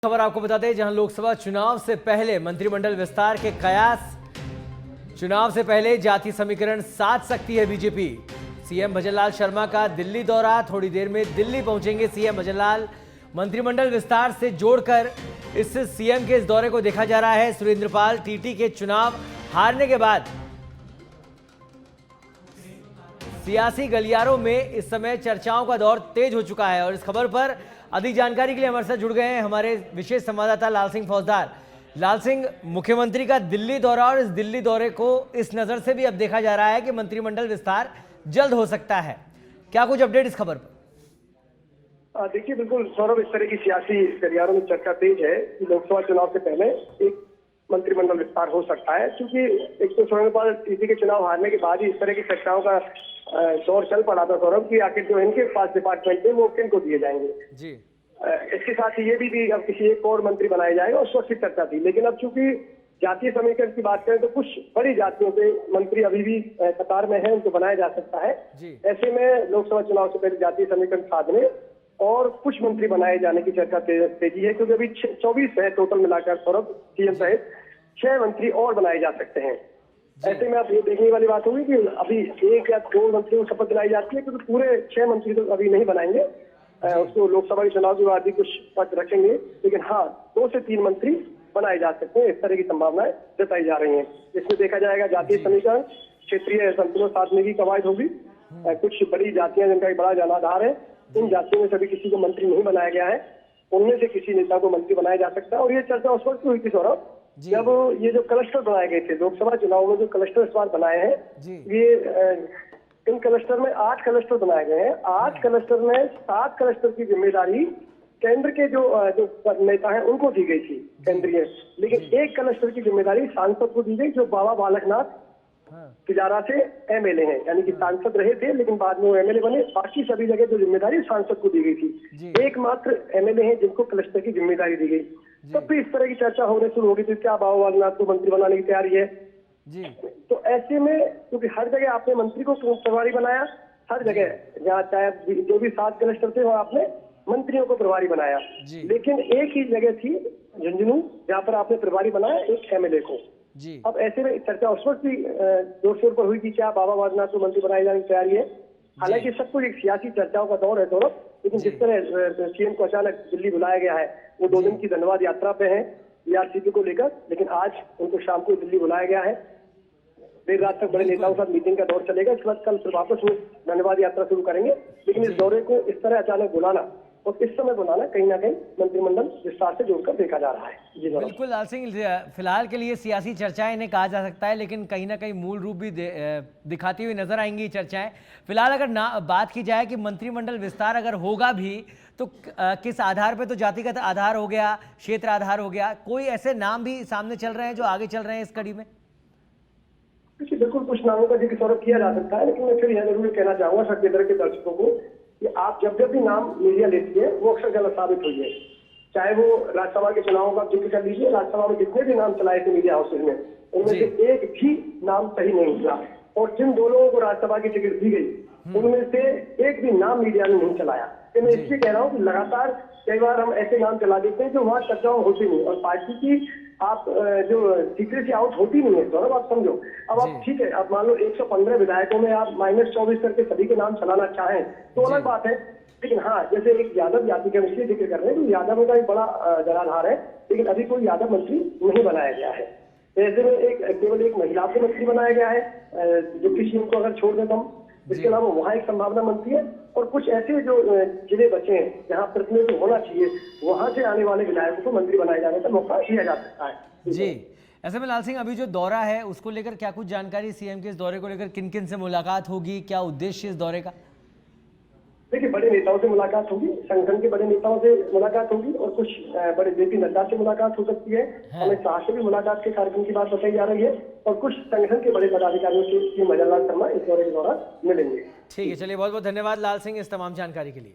खबर आपको बता दें, जहां लोकसभा चुनाव से पहले मंत्रिमंडल विस्तार के कयास, चुनाव से पहले जाति समीकरण साध सकती है बीजेपी। सीएम भजनलाल शर्मा का दिल्ली दौरा, थोड़ी देर में दिल्ली पहुंचेंगे सीएम भजनलाल। मंत्रिमंडल विस्तार से जोड़कर इस सीएम के इस दौरे को देखा जा रहा है। सुरेंद्रपाल टीटी के चुनाव हारने के बाद सियासी गलियारों में इस समय चर्चाओं का दौर तेज हो चुका है और इस खबर पर अधिक जानकारी के लिए हमारे साथ जुड़ गए हैं हमारे विशेष संवाददाता लाल सिंह फौजदार। लाल सिंह, मुख्यमंत्री का दिल्ली दौरा और इस दिल्ली दौरे को इस नजर से भी अब देखा जा रहा है कि मंत्रिमंडल विस्तार जल्द हो सकता है। क्या कुछ अपडेट इस खबर पर? देखिए, बिल्कुल सौरभ, इस तरह की सियासी गलियारों में चर्चा तेज है कि लोकसभा चुनाव से पहले एक मंत्रिमंडल विस्तार हो सकता है, क्योंकि एक तो सुरेंद्रपाल टीटी के चुनाव हारने के बाद ही इस तरह की चर्चाओं का दौर चल पड़ा था सौरभ, कि आखिर जो इनके पास डिपार्टमेंट है वो किनको दिए जाएंगे जी। इसके साथ ही ये भी अब किसी एक और मंत्री बनाया जाएगा, उस वक्त की चर्चा थी। लेकिन अब चूंकि जातीय समीकरण की बात करें तो कुछ बड़ी जातियों से मंत्री अभी भी कतार में है, उनको बनाया जा सकता है। ऐसे में लोकसभा चुनाव से पहले जातीय समीकरण साधने और कुछ मंत्री बनाए जाने की चर्चा तेजी है, क्योंकि अभी 24 है टोटल मिलाकर सौरभ, सीएम सहित 6 मंत्री और बनाए जा सकते हैं। ऐसे में अब ये देखने वाली बात होगी कि अभी 1 या 2 मंत्रियों को शपथ दिलाई जाती है, क्योंकि पूरे 6 मंत्री तो अभी नहीं बनाएंगे। उसको लोकसभा के चुनाव के बाद भी कुछ पद रखेंगे, लेकिन हाँ 2 से 3 मंत्री बनाए जा सकते हैं। इस तरह की संभावनाएं जताई जा रही हैं। इसमें देखा जाएगा जातीय समीकरण, क्षेत्रीय संतुलन साधने की कवायद होगी। कुछ बड़ी जातियां जिनका एक बड़ा जनाधार है, इन जातियों में सभी किसी को मंत्री नहीं बनाया गया है, उनमें से किसी नेता को मंत्री बनाया जा सकता है। और ये चर्चा उस वक्त हुई थी सौरभ, जब ये जो क्लस्टर बनाए गए थे लोकसभा चुनाव में, जो क्लस्टर इस बार बनाए हैं, ये इन क्लस्टर में 8 क्लस्टर बनाए गए हैं। 8 क्लस्टर में 7 क्लस्टर की जिम्मेदारी केंद्र के जो नेता हैं उनको दी गई थी, केंद्रीय। लेकिन एक क्लस्टर की जिम्मेदारी सांसद को दी गई, जो बाबा बालकनाथ तिजारा से एमएलए हैं, यानी कि सांसद रहे थे लेकिन बाद में वो एमएलए बने। बाकी सभी जगह जो जिम्मेदारी सांसद को दी गई थी, एकमात्र एमएलए हैं जिनको क्लस्टर की जिम्मेदारी दी गई। तब भी इस तरह की चर्चा होने शुरू होगी थी, क्या बाबा बालकनाथ को मंत्री बनाने की तैयारी है जी। तो ऐसे में क्योंकि हर जगह आपने मंत्री को प्रभारी बनाया, हर जगह जहाँ चाहे जो भी 7 क्लस्टर थे वहाँ आपने मंत्रियों को प्रभारी बनाया, लेकिन एक ही जगह थी झुंझुनू जहाँ पर आपने प्रभारी बनाया एक एमएलए को जी। अब ऐसे में चर्चा उस वक्त भी जोर शोर पर हुई कि क्या बाबा बालकनाथ को मंत्री बनाए जाने की तैयारी है। हालांकि सब कुछ एक सियासी चर्चाओं का दौर है सौरभ, लेकिन जिस तरह सीएम को अचानक दिल्ली बुलाया गया है, वो 2 दिन की धन्यवाद यात्रा पे है बीआरसीपी को लेकर, लेकिन आज उनको शाम को दिल्ली बुलाया गया है। देर रात तक बड़े नेताओं के साथ मीटिंग का दौर चलेगा। इसके बाद कल फिर वापस वो धन्यवाद यात्रा शुरू करेंगे। लेकिन इस दौरे को इस तरह अचानक बुलाना और इस समय बुलाना कहीं ना कहीं मंत्रिमंडल विस्तार से जोड़कर देखा जा रहा है। बिल्कुल लाल सिंह, फिलहाल के लिए सियासी चर्चाएं इन्हें कहा जा सकता है, लेकिन कहीं ना कहीं मूल रूप भी दिखाती हुई नजर आएंगी चर्चाएं। फिलहाल अगर बात की जाए कि मंत्रिमंडल विस्तार अगर होगा भी तो किस आधार पर, तो जातिगत आधार हो गया, क्षेत्र आधार हो गया, कोई ऐसे नाम भी सामने चल रहे हैं जो आगे चल रहे हैं इस कड़ी में? बिल्कुल कुछ नामों का जिक्र सौरभ किया जा सकता है, लेकिन मैं फिर यह जरूर कहना चाहूंगा सब केंद्र के दर्शकों को कि आप जब भी नाम मीडिया लेती है वो अक्सर गलत साबित हुई है। चाहे वो राज्यसभा के चुनावों का जिक्र कर लीजिए, राज्यसभा में जितने भी नाम चलाए थे मीडिया हाउसेज में, उनमें से एक भी नाम सही नहीं निकला। और जिन 2 लोगों को राज्यसभा की टिकट दी गई उनमें से एक भी नाम मीडिया ने नहीं चलाया। तो मैं इसलिए कह रहा हूँ कि लगातार कई बार हम ऐसे नाम चला देते हैं जो वहाँ चर्चाओं होती नहीं, और पार्टी की आप जो सीक्रेसी आउट होती नहीं है सौरभ, आप समझो। अब आप ठीक है, अब मान लो 115 विधायकों में आप -24 करके सभी के नाम चलाना चाहें तो अलग बात है। लेकिन हाँ, जैसे एक यादव जाति का इसलिए जिक्र कर रहे हैं तो यादव का एक बड़ा जनाधार है, लेकिन अभी कोई यादव मंत्री नहीं बनाया गया है। ऐसे में केवल एक महिला को मंत्री बनाया गया है, डिप्टी सीएम को अगर छोड़ देता हूँ। इसके अलावा वहाँ एक संभावना मंत्री है, और कुछ ऐसे जो जिले बचे हैं जहाँ प्रतिनिधित्व होना चाहिए, वहां से आने वाले विधायकों को मंत्री बनाए जाने का मौका दिया जा सकता है जी। ऐसे में लाल सिंह, अभी जो दौरा है उसको लेकर क्या कुछ जानकारी, सीएम के इस दौरे को लेकर किन किन से मुलाकात होगी, क्या उद्देश्य इस दौरे का? देखिए, बड़े नेताओं से मुलाकात होगी, संगठन के बड़े नेताओं से मुलाकात होगी, और कुछ बड़े जेपी नड्डा से मुलाकात हो सकती है। अमित शाह से भी मुलाकात के कार्यक्रम की बात बताई जा रही है, और कुछ संगठन के बड़े पदाधिकारियों से भजनलाल शर्मा इस दौरे के दौरान मिलेंगे। ठीक है, चलिए बहुत बहुत धन्यवाद लाल सिंह इस तमाम जानकारी के लिए।